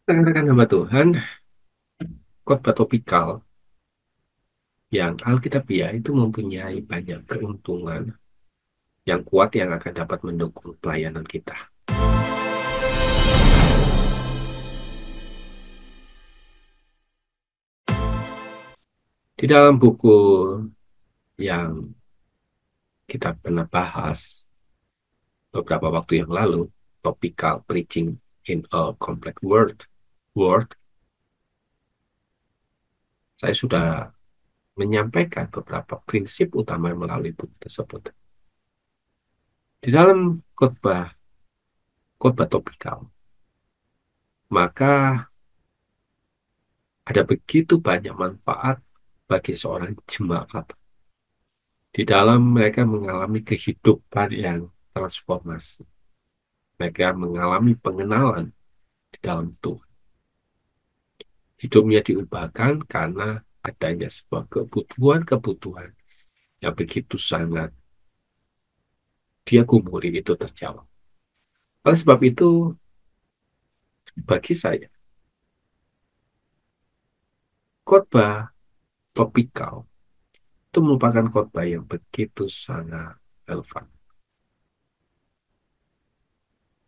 Rekan-rekan hamba Tuhan, khotbah topikal yang Alkitabiah itu mempunyai banyak keuntungan yang kuat yang akan dapat mendukung pelayanan kita. Di dalam buku yang kita pernah bahas beberapa waktu yang lalu, Topical Preaching in a Complex World, saya sudah menyampaikan beberapa prinsip utama melalui buku tersebut. Di dalam khotbah khotbah topikal, maka ada begitu banyak manfaat bagi seorang jemaat di dalam mereka mengalami kehidupan yang transformasi. Mereka mengalami pengenalan di dalam Tuhan. Hidupnya diubahkan karena adanya sebuah kebutuhan-kebutuhan yang begitu sangat dia gumuli itu terjawab. Oleh sebab itu, bagi saya, khotbah topikal itu merupakan khotbah yang begitu sangat relevan.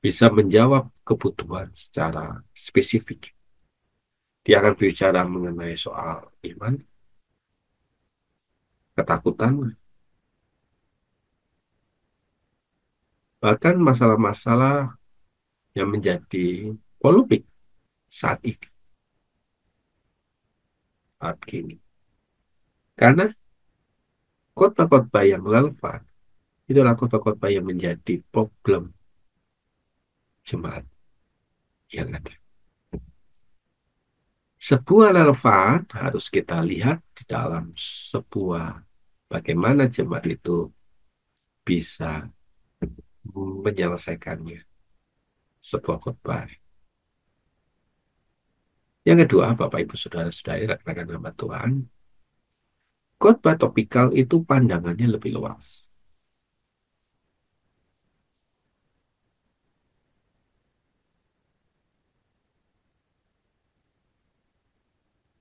Bisa menjawab kebutuhan secara spesifik. Dia akan bicara mengenai soal iman, ketakutan, bahkan masalah-masalah yang menjadi polemik saat ini, saat kini. Karena khotbah-khotbah yang relevan itulah khotbah-khotbah yang menjadi problem jemaat yang ada. Sebuah relevan harus kita lihat di dalam sebuah bagaimana jemaat itu bisa menyelesaikannya, sebuah khotbah. Yang kedua, Bapak Ibu Saudara-saudari rekan-rekan hamba Tuhan, khotbah topikal itu pandangannya lebih luas.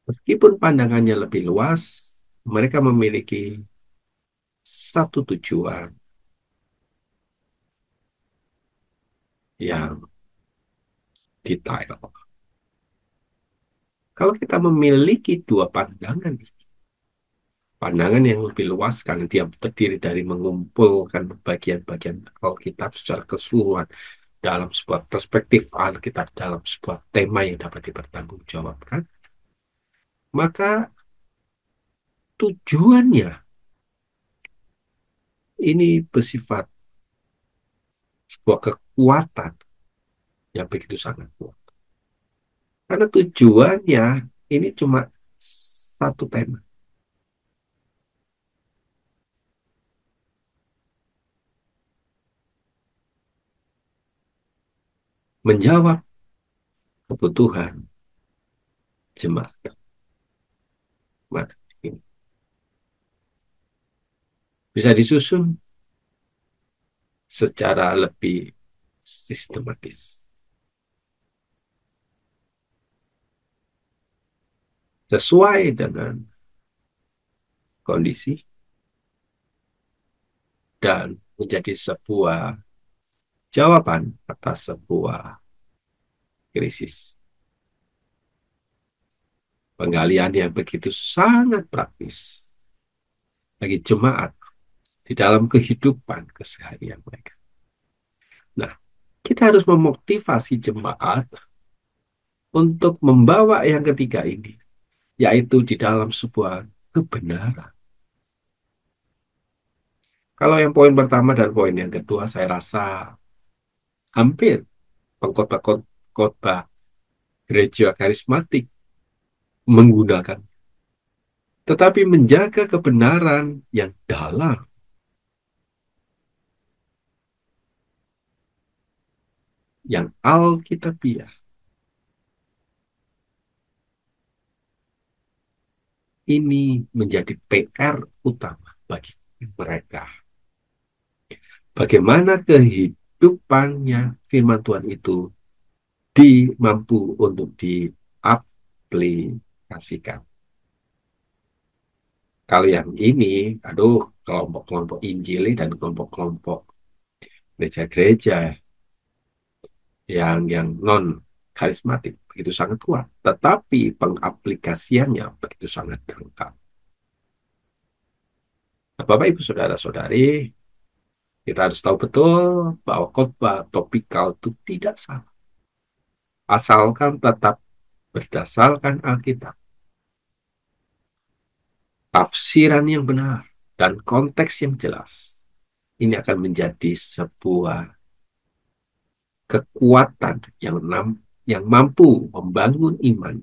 Meskipun pandangannya lebih luas, mereka memiliki satu tujuan yang detail. Kalau kita memiliki dua pandangan, pandangan yang lebih luas karena dia terdiri dari mengumpulkan bagian-bagian Alkitab secara keseluruhan dalam sebuah perspektif Alkitab, dalam sebuah tema yang dapat dipertanggungjawabkan, maka tujuannya ini bersifat sebuah kekuatan yang begitu sangat kuat. Karena tujuannya ini cuma satu tema. Menjawab kebutuhan jemaat. Mana ini bisa disusun secara lebih sistematis. Sesuai dengan kondisi dan menjadi sebuah jawaban atas sebuah krisis. Penggalian yang begitu sangat praktis bagi jemaat di dalam kehidupan keseharian mereka. Nah, kita harus memotivasi jemaat untuk membawa yang ketiga ini, yaitu di dalam sebuah kebenaran. Kalau yang poin pertama dan poin yang kedua, saya rasa hampir pengkhotbah-khotbah gereja karismatik menggunakan, tetapi menjaga kebenaran yang dalam, yang alkitabiah. Ini menjadi PR utama bagi mereka. Bagaimana kehidupannya firman Tuhan itu mampu untuk diaplikasikan. Kalau yang ini, aduh, kelompok-kelompok Injili dan kelompok-kelompok gereja-gereja yang non karismatik begitu sangat kuat, tetapi pengaplikasiannya begitu sangat lengkap. Nah, Bapak Ibu Saudara-saudari, kita harus tahu betul bahwa khotbah topikal itu tidak salah, asalkan tetap berdasarkan Alkitab, tafsiran yang benar, dan konteks yang jelas. Ini akan menjadi sebuah kekuatan yang mampu membangun iman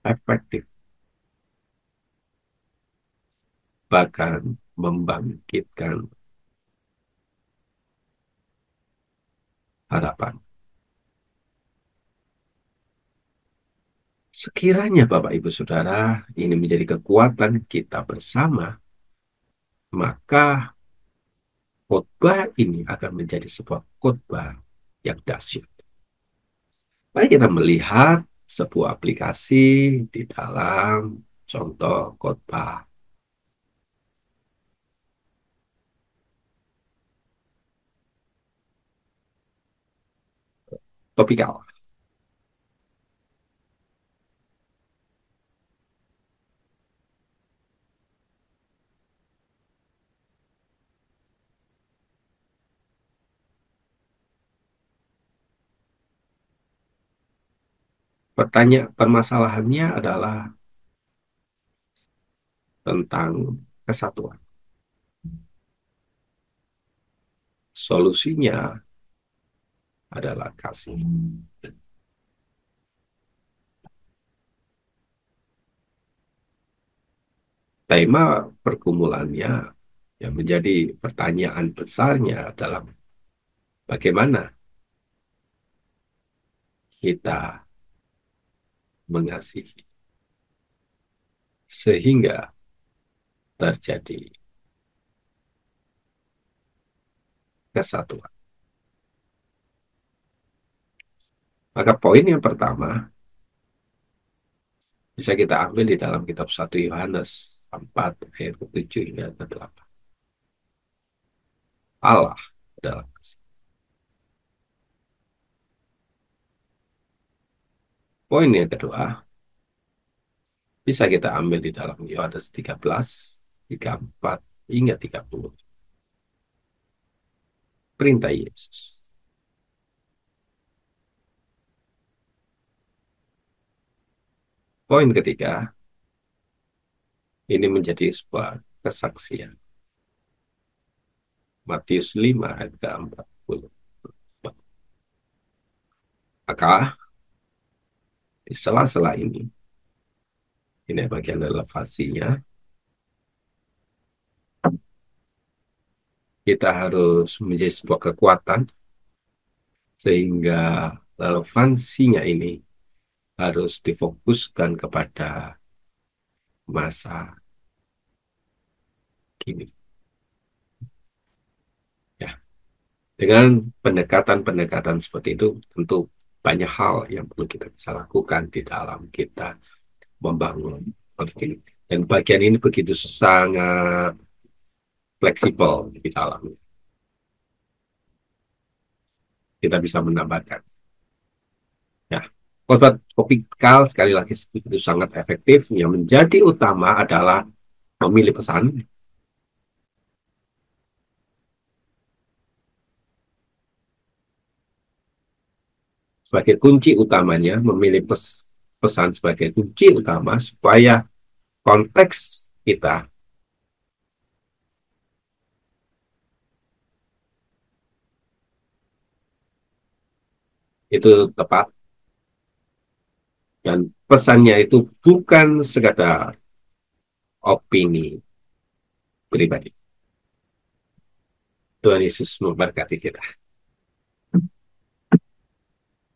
efektif, bahkan membangkitkan harapan. Sekiranya Bapak Ibu Saudara ini menjadi kekuatan kita bersama, maka khotbah ini akan menjadi sebuah khotbah yang dahsyat. Mari kita melihat sebuah aplikasi di dalam contoh khotbah topikal. Permasalahannya adalah tentang kesatuan. Solusinya adalah kasih. Tema pergumulannya yang menjadi pertanyaan besarnya adalah bagaimana kita mengasihi sehingga terjadi kesatuan. Maka poin yang pertama bisa kita ambil di dalam kitab 1 Yohanes 4 ayat ke-7 hingga ke-8. Allah adalah kasih. Poin yang kedua bisa kita ambil di dalam Yohanes 13, 34 hingga 30. Perintah Yesus. Poin ketiga, ini menjadi sebuah kesaksian. Matius 5 ayat ke-40. Maka di sela-sela ini bagian relevasinya, kita harus menjadi sebuah kekuatan sehingga relevansinya ini harus difokuskan kepada masa kini. Ya, dengan pendekatan-pendekatan seperti itu, tentu banyak hal yang perlu kita bisa lakukan di dalam kita membangun konflik. Dan bagian ini begitu sangat fleksibel di dalamnya. Kita bisa menambahkan. Nah, khotbah topikal sekali lagi itu sangat efektif. Yang menjadi utama adalah memilih pesan, sebagai kunci utamanya, memilih pesan sebagai kunci utama supaya konteks kita itu tepat dan pesannya itu bukan sekadar opini pribadi. Tuhan Yesus memberkati kita.